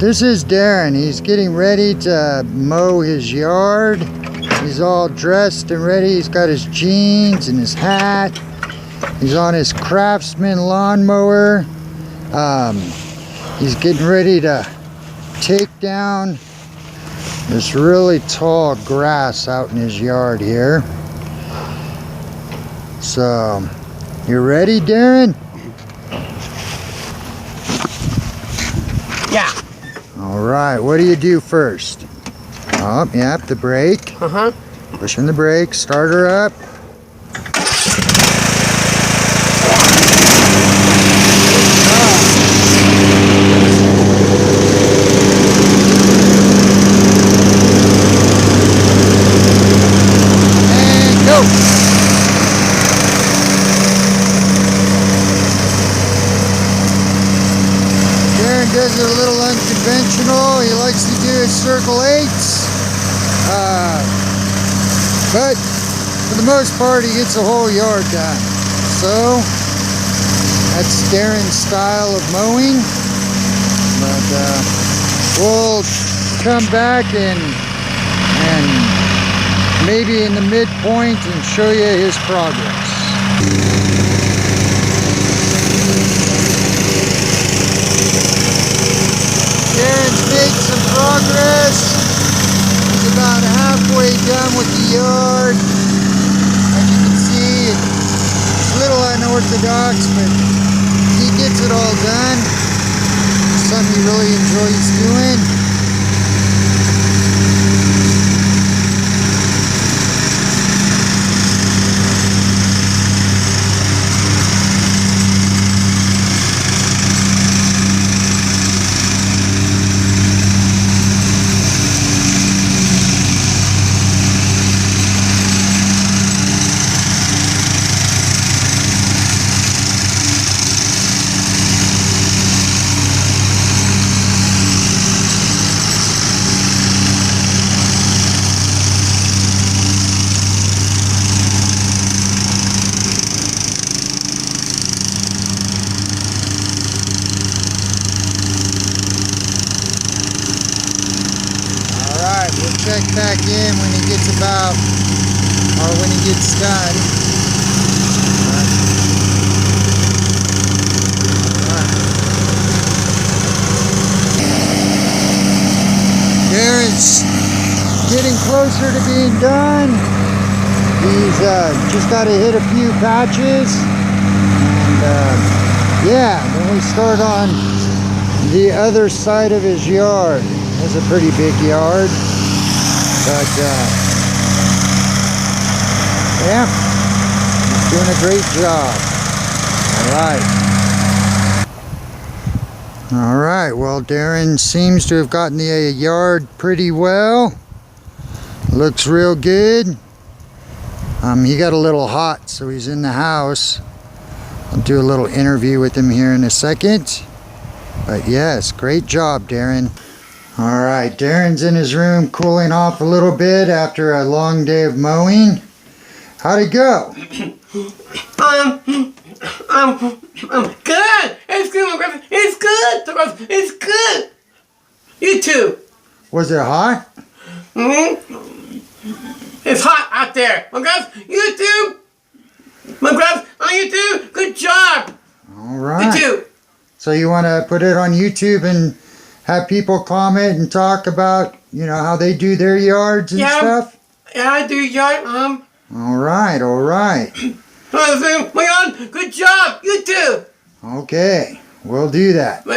This is Darin. He's getting ready to mow his yard. He's all dressed and ready. He's got his jeans and his hat. He's on his Craftsman lawnmower. He's getting ready to take down this really tall grass out in his yard here. So, you ready, Darin? Yeah. All right, what do you do first? Oh, yep, the brake. Pushing the brake, start her up. And go! Darin does it a little unconventional. He likes to do his circle eights. But for the most part, he gets a whole yard done. So that's Darin's style of mowing. But we'll come back and maybe in the midpoint and show you his progress. Darin's made some progress. He's about halfway done with the yard. As you can see, it's a little unorthodox, but he gets it all done. It's something he really enjoys doing. We'll check back in when he gets about, or when he gets done. Darin's getting closer to being done. He's just got to hit a few patches. And yeah, then we start on the other side of his yard. It's a pretty big yard. But, yeah, he's doing a great job. All right, well, Darin seems to have gotten the yard pretty well. Looks real good. He got a little hot, so he's in the house. I'll do a little interview with him here in a second. But yes, great job, Darin. All right, Darin's in his room cooling off a little bit after a long day of mowing. How'd it go? Good. It's good. It's good. It's good. You too. Was it hot? It's hot out there. My guys, you too. My guys, on YouTube. Good job. All right. You too. So you want to put it on YouTube and have people comment and talk about, you know, how they do their yards and stuff? Yeah, I do yard, All right, all right. My God, good job, you too. Okay, we'll do that.